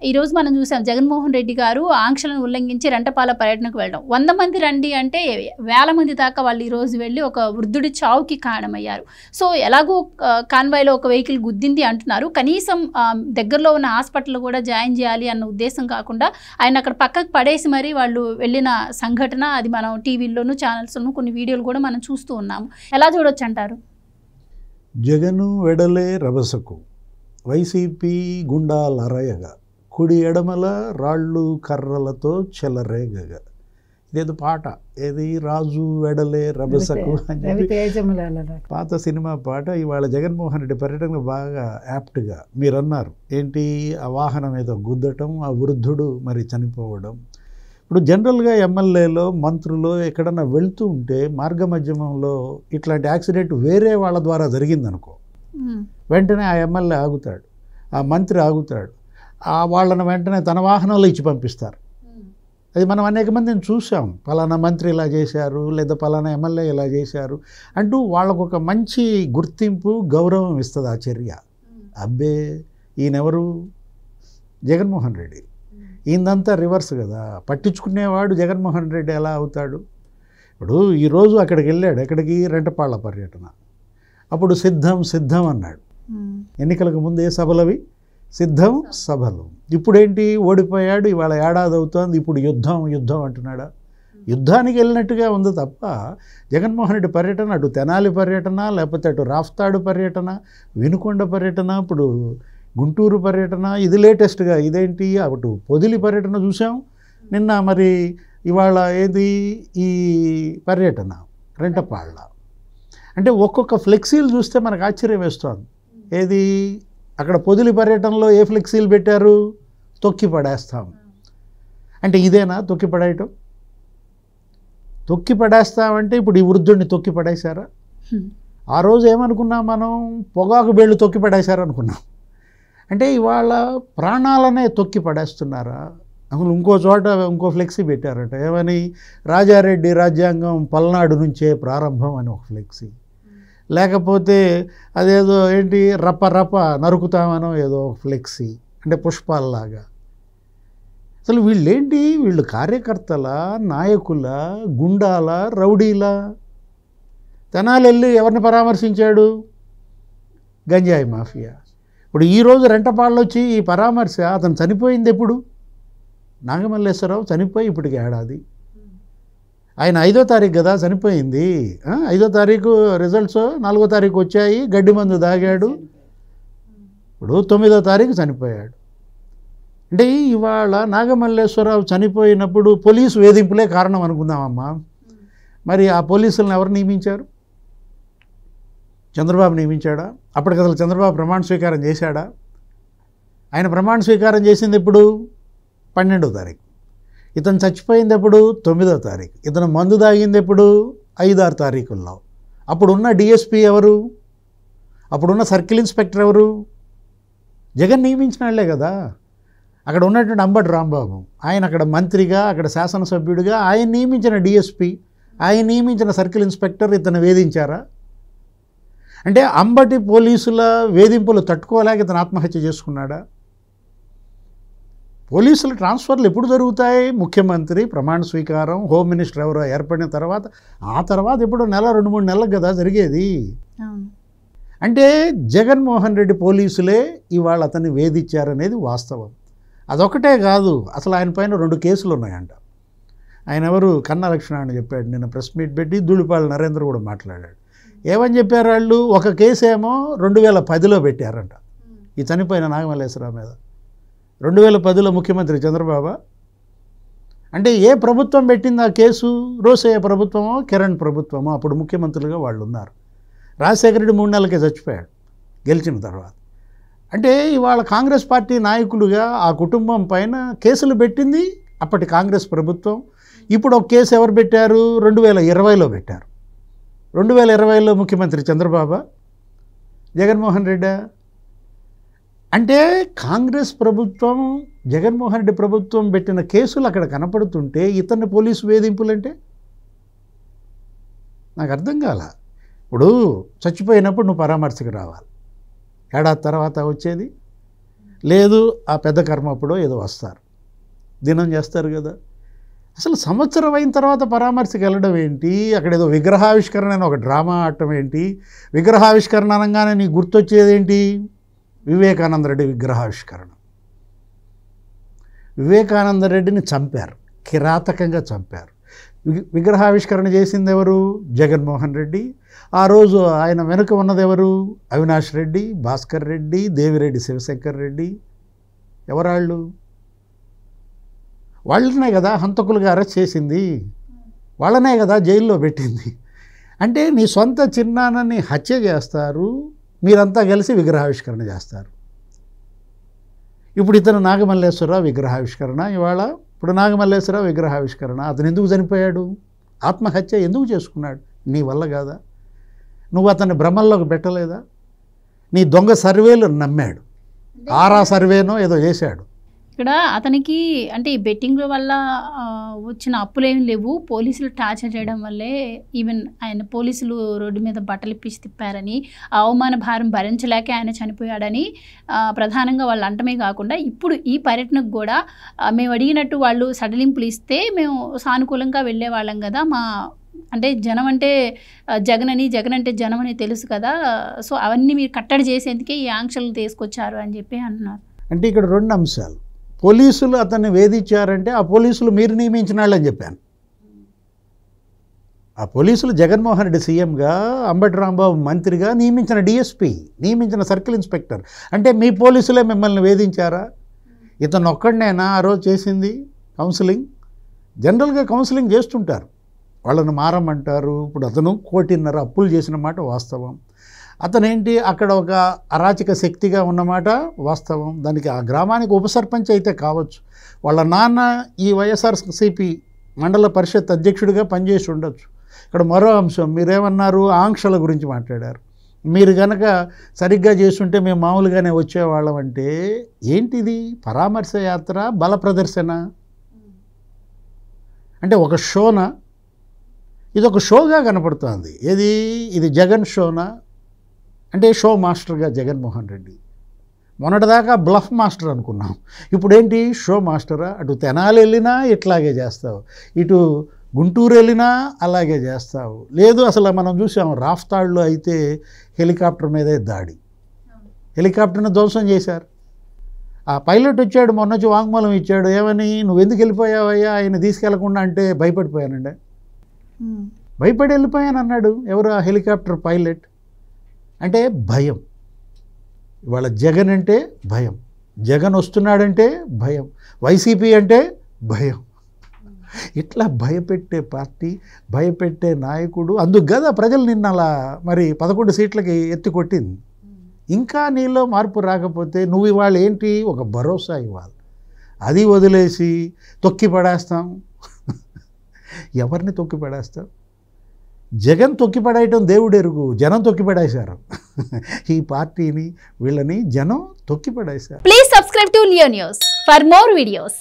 ఈరోజు మనం చూసాం జగన్మోహన్ రెడ్డి గారు ఆంక్షలను ఉల్లంఘించి రెంటపాల పర్యటనకు వెళ్ళడం. 100 మంది రండి అంటే వేల మంది దాకా వాళ్ళు ఈరోజు వెళ్ళి ఒక వృద్ధుడి చావుకి కారణమయ్యారు. సో ఎలాగో కాన్వాయ్లో ఒక వెహికల్ గుద్దింది అంటున్నారు. కనీసం దగ్గరలో ఉన్న హాస్పిటల్ కూడా జాయిన్ చేయాలి అన్న ఉద్దేశం కాకుండా ఆయన అక్కడ పక్కకు పడేసి మరీ వాళ్ళు వెళ్ళిన సంఘటన అది మనం టీవీల్లోనూ ఛానల్స్లోనూ కొన్ని వీడియోలు కూడా మనం చూస్తూ ఉన్నాము. ఎలా చూడొచ్చు అంటారు? జగను వెడలే రభసకు వైసీపీ గుండాలరయగా కుడి ఎడమల రాళ్ళు కర్రలతో చెలరేగగా. ఇదేదో పాట, ఏది రాజు వెడలే రభసకు అని చెప్పి పాత సినిమా పాట. ఇవాళ జగన్మోహన్ రెడ్డి పర్యటన బాగా యాప్ట్గా మీరు అన్నారు. ఏంటి ఆ వాహనం ఏదో గుద్దటం, ఆ వృద్ధుడు మరి చనిపోవడం. ఇప్పుడు జనరల్గా ఎమ్మెల్యేలో మంత్రులు ఎక్కడన్నా వెళ్తూ ఉంటే మార్గ మధ్యమంలో ఇట్లాంటి యాక్సిడెంట్ వేరే వాళ్ళ ద్వారా జరిగిందనుకో, వెంటనే ఆ ఎమ్మెల్యే ఆగుతాడు, ఆ మంత్రి ఆగుతాడు, ఆ వాళ్ళని వెంటనే తన వాహనంలో ఇచ్చి పంపిస్తారు. అది మనం అనేక మందిని చూసాం. పలానా మంత్రి ఇలా చేశారు, లేదా పలానా ఎమ్మెల్యే ఇలా చేశారు అంటూ వాళ్ళకు ఒక మంచి గుర్తింపు, గౌరవం ఇస్తుంది ఆ చర్య. అబ్బే ఈయనెవరు? జగన్మోహన్ రెడ్డి. ఈయనంతా రివర్స్ కదా. పట్టించుకునేవాడు జగన్మోహన్ రెడ్డి ఎలా అవుతాడు? ఇప్పుడు ఈరోజు అక్కడికి వెళ్ళాడు. ఎక్కడికి? రెంటపాళ్ల పర్యటన. అప్పుడు సిద్ధం సిద్ధం అన్నాడు. ఎన్నికలకు ముందు ఏ సభలవి? సిద్ధం సభలు. ఇప్పుడేంటి? ఓడిపోయాడు, ఇవాళ ఏడాది అవుతోంది, ఇప్పుడు యుద్ధం యుద్ధం అంటున్నాడా? యుద్ధానికి వెళ్ళినట్టుగా ఉంది తప్ప జగన్మోహన్ రెడ్డి పర్యటన అటు తెనాలి పర్యటన, లేకపోతే అటు రాఫ్తాడు పర్యటన, వినుకొండ పర్యటన, ఇప్పుడు గుంటూరు పర్యటన, ఇది లేటెస్ట్గా ఇదేంటి అటు పొదిలి పర్యటన చూసాం నిన్న. మరి ఇవాళ ఏది ఈ పర్యటన రెంటపాళ్ళ. అంటే ఒక్కొక్క ఫ్లెక్సీలు చూస్తే మనకు ఆశ్చర్యం వేస్తోంది. ఏది అక్కడ పొదిలి పర్యటనలో ఏ ఫ్లెక్సీలు పెట్టారు? తొక్కి పడేస్తాం అంటే ఇదేనా తొక్కి పడేయటం? తొక్కి పడేస్తామంటే ఇప్పుడు ఈ వృద్ధుడిని తొక్కి పడేశారా? ఆ రోజు ఏమనుకున్నాం మనం? పొగాకు బేళ్ళు తొక్కి పడేశారనుకున్నాం. అంటే ఇవాళ ప్రాణాలనే తొక్కి పడేస్తున్నారా? అసలు ఇంకో చోట ఇంకో ఫ్లెక్సీ పెట్టారట. ఏమని? రాజారెడ్డి రాజ్యాంగం పల్నాడు నుంచే ప్రారంభం అని ఒక ఫ్లెక్సీ. లేకపోతే అదేదో ఏంటి రప్ప రప్ప నరుకుతామనో ఏదో ఒక ఫ్లెక్సీ. అంటే పుష్పాల్లాగా. అసలు వీళ్ళేంటి? వీళ్ళు కార్యకర్తల, నాయకుల, గుండాల, రౌడీల? తెనాలి వెళ్ళి ఎవరిని పరామర్శించాడు? గంజాయి మాఫియా. ఇప్పుడు ఈరోజు రెంటపాళ్ళు వచ్చి ఈ పరామర్శ. అతను చనిపోయింది ఎప్పుడు? నాగమల్లేశ్వరరావు చనిపోయి ఇప్పటికి ఏడాది. ఆయన 5వ తారీఖు కదా చనిపోయింది. 5వ తారీఖు రిజల్ట్స్ 4వ తారీఖు వచ్చాయి. గడ్డి మందు దాగాడు. ఇప్పుడు 9వ తారీఖు చనిపోయాడు. అంటే ఇవాళ నాగమల్లేశ్వరరావు చనిపోయినప్పుడు పోలీసు వేధింపులే కారణం అనుకుందామమ్మా. మరి ఆ పోలీసులను ఎవరు నియమించారు? చంద్రబాబు నియమించాడా? అప్పటికి అసలు చంద్రబాబు ప్రమాణ స్వీకారం చేశాడా? ఆయన ప్రమాణ స్వీకారం చేసింది ఎప్పుడు? 12వ తారీఖు. ఇతను చచ్చిపోయింది ఎప్పుడు? 9వ తారీఖు. ఇతను మందు తాగింది ఎప్పుడు? 5-6 తారీఖుల్లో. అప్పుడున్న డిఎస్పీ ఎవరు? అప్పుడున్న సర్కిల్ ఇన్స్పెక్టర్ ఎవరు? జగన్ నియమించిన వాళ్ళే కదా. అక్కడ ఉన్నటువంటి అంబటి రాంబాబు, ఆయన అక్కడ మంత్రిగా, అక్కడ శాసనసభ్యుడిగా ఆయన నియమించిన డిఎస్పీ, ఆయన నియమించిన సర్కిల్ ఇన్స్పెక్టర్ ఇతను వేధించారా? అంటే అంబటి పోలీసుల వేధింపులు తట్టుకోలేక ఇతను ఆత్మహత్య చేసుకున్నాడా? పోలీసుల ట్రాన్స్ఫర్లు ఎప్పుడు జరుగుతాయి? ముఖ్యమంత్రి ప్రమాణ స్వీకారం, హోమ్ మినిస్టర్ ఎవరో ఏర్పడిన తర్వాత, ఆ తర్వాత ఎప్పుడు నెల 2-3 నెలలకు కదా జరిగేది. అంటే జగన్మోహన్ రెడ్డి పోలీసులే ఇవాళ అతన్ని వేధించారనేది వాస్తవం. అదొకటే కాదు, అసలు ఆయన పైన 2 కేసులు ఉన్నాయంట. ఆయన ఎవరు? కన్నా లక్ష్మణ అని చెప్పాడు నిన్న ప్రెస్ మీట్ పెట్టి. ధూళిపాళ నరేంద్ర కూడా మాట్లాడాడు. ఏమని చెప్పారు వాళ్ళు? ఒక కేసు ఏమో 2010లో పెట్టారంట ఈ చనిపోయిన నాగమల్లేశ్వరరావు మీద. 2010లో ముఖ్యమంత్రి చంద్రబాబు. అంటే ఏ ప్రభుత్వం పెట్టింది ఆ కేసు? రోసయ్య ప్రభుత్వమో కిరణ్ ప్రభుత్వమో అప్పుడు ముఖ్యమంత్రులుగా వాళ్ళు ఉన్నారు. రాజశేఖర రెడ్డి 3 నెలలకే చచ్చిపోయాడు గెలిచిన తర్వాత. అంటే ఇవాళ కాంగ్రెస్ పార్టీ నాయకులుగా ఆ కుటుంబం పైన కేసులు పెట్టింది అప్పటి కాంగ్రెస్ ప్రభుత్వం. ఇప్పుడు ఒక కేసు ఎవరు పెట్టారు? 2020లో పెట్టారు. 2020లో ముఖ్యమంత్రి చంద్రబాబు, జగన్మోహన్ రెడ్డి. అంటే కాంగ్రెస్ ప్రభుత్వం, జగన్మోహన్ రెడ్డి ప్రభుత్వం పెట్టిన కేసులు అక్కడ కనపడుతుంటే ఇతన్ని పోలీసు వేధింపులంటే నాకు అర్థం కాల. ఇప్పుడు చచ్చిపోయినప్పుడు నువ్వు పరామర్శకు రావాలి, ఏడాది తర్వాత వచ్చేది. లేదు ఆ పెద్ద కర్మ అప్పుడో ఏదో వస్తారు, దినం చేస్తారు కదా. అసలు సంవత్సరం అయిన తర్వాత పరామర్శకు వెళ్ళడం ఏంటి, అక్కడ ఏదో విగ్రహావిష్కరణ అని ఒక డ్రామా ఆడటం ఏంటి, విగ్రహావిష్కరణ అనగానే నీకు గుర్తొచ్చేది ఏంటి, వివేకానంద రెడ్డి విగ్రహావిష్కరణ. వివేకానంద రెడ్డిని చంపారు, కిరాతకంగా చంపారు. విగ్రహావిష్కరణ చేసింది ఎవరు, జగన్మోహన్ రెడ్డి. ఆ రోజు ఆయన వెనుక ఉన్నది ఎవరు, అవినాష్ రెడ్డి, భాస్కర్ రెడ్డి, దేవిరెడ్డి శివశంకర్ రెడ్డి. ఎవరాళ్ళు? వాళ్ళనే కదా హంతకులుగా అరెస్ట్ చేసింది, వాళ్ళనే కదా జైల్లో పెట్టింది. అంటే నీ సొంత చిన్నాన్నని హత్య చేస్తారు, మీరంతా కలిసి విగ్రహావిష్కరణ చేస్తారు. ఇప్పుడు ఇతను నాగమల్లేశ్వరరావు విగ్రహావిష్కరణ, ఇప్పుడు నాగమల్లేశ్వరరావు విగ్రహావిష్కరణ. అతను ఎందుకు చనిపోయాడు, ఆత్మహత్య ఎందుకు చేసుకున్నాడు, నీ వల్ల కాదా? నువ్వు అతన్ని భ్రమల్లోకి పెట్టలేదా? నీ దొంగ సర్వేలు నమ్మాడు, ఆరా సర్వేనో ఏదో చేశాడు. ఇక్కడ అతనికి అంటే ఈ బెట్టింగ్ వల్ల వచ్చిన అప్పులేమి లేవు, పోలీసులు టార్చర్ చేయడం వల్లే ఈవెన్ ఆయన పోలీసులు రోడ్డు మీద బట్టలు ఇప్పించి తిప్పారని, అవమాన భారం భరించలేక ఆయన చనిపోయాడని ప్రధానంగా వాళ్ళు అంటమే కాకుండా ఇప్పుడు ఈ పర్యటనకు కూడా మేము అడిగినట్టు వాళ్ళు సడలింపులు ఇస్తే మేము సానుకూలంగా వెళ్ళే వాళ్ళం కదా, మా అంటే జనం అంటే జగన్ అంటే జనం అని తెలుసు కదా, సో అవన్నీ మీరు కట్టడి చేసేందుకే ఈ ఆంక్షలు తీసుకొచ్చారు అని చెప్పి అంటున్నారు. అంటే ఇక్కడ రెండు అంశాలు, పోలీసులు అతన్ని వేధించారంటే ఆ పోలీసులు మీరు నియమించిన వాళ్ళని చెప్పాను. ఆ పోలీసులు జగన్మోహన్ రెడ్డి సీఎంగా, అంబటి రాంబాబు మంత్రిగా నియమించిన డిఎస్పీ, నియమించిన సర్కిల్ ఇన్స్పెక్టర్. అంటే మీ పోలీసులే మిమ్మల్ని వేధించారా? ఇతను ఒక్కడనేనా ఆ రోజు చేసింది కౌన్సిలింగ్? జనరల్గా కౌన్సిలింగ్ చేస్తుంటారు, వాళ్ళని మారమంటారు. ఇప్పుడు అతను 1.5 కోటి అప్పులు చేసిన మాట వాస్తవం. అతనేంటి అక్కడ ఒక అరాచక శక్తిగా ఉన్నమాట వాస్తవం. దానికి ఆ గ్రామానికి ఉప సర్పంచ్ అయితే కావచ్చు, వాళ్ళ నాన్న ఈ వైఎస్ఆర్సీపీ మండల పరిషత్ అధ్యక్షుడిగా పనిచేసి ఉండొచ్చు. ఇక్కడ మరో అంశం, మీరేమన్నారు, ఆంక్షల గురించి మాట్లాడారు. మీరు కనుక సరిగ్గా చేస్తుంటే మేము మామూలుగానే వచ్చేవాళ్ళం అంటే ఏంటిది, పరామర్శ యాత్ర, బల ప్రదర్శన అంటే ఒక షోనా? ఇది ఒక షోగా కనపడుతుంది. ఇది జగన్ షోనా? అంటే షో మాస్టర్గా జగన్మోహన్ రెడ్డి, మొన్నటిదాకా బ్లఫ్ మాస్టర్ అనుకున్నాం, ఇప్పుడు ఏంటి షో మాస్టరా? అటు తెనాలి వెళ్ళినా ఇట్లాగే చేస్తావు, ఇటు గుంటూరు వెళ్ళినా అలాగే చేస్తావు. లేదు అసలు మనం చూసాం రాఫ్తాడ్లో అయితే హెలికాప్టర్ మీదే దాడి, హెలికాప్టర్ని ధ్వంసం చేశారు. ఆ పైలట్ వచ్చాడు, మొన్న వచ్చి వాంగ్మూలం ఇచ్చాడు, ఏమని, నువ్వు ఎందుకు వెళ్ళిపోయావయ్యా ఆయన తీసుకెళ్లకుండా అంటే, భయపడిపోయానండి, భయపడి వెళ్ళిపోయాను అన్నాడు. ఎవరు? ఆ హెలికాప్టర్ పైలట్. అంటే భయం. ఇవాళ జగన్ అంటే భయం, జగన్ వస్తున్నాడంటే భయం, వైసీపీ అంటే భయం. ఇట్లా భయపెట్టే పార్టీ, భయపెట్టే నాయకుడు. అందుకు కదా ప్రజలు నిన్న అలా మరి 11 సీట్లకి ఎత్తి కొట్టింది. ఇంకా నీలో మార్పు రాకపోతే నువ్వు ఇవాళ ఏంటి, ఒక భరోసా ఇవ్వాలి. అది వదిలేసి తొక్కి పడేస్తాం. ఎవరిని తొక్కి పడేస్తాం? జగన్ తొక్కిపడేయటం దేవుడెరుగు, జనం తొక్కిపడేశారు ఈ పార్టీని, వీళ్ళని జనం తొక్కిపడేశారు. Please subscribe to Leo news for more videos.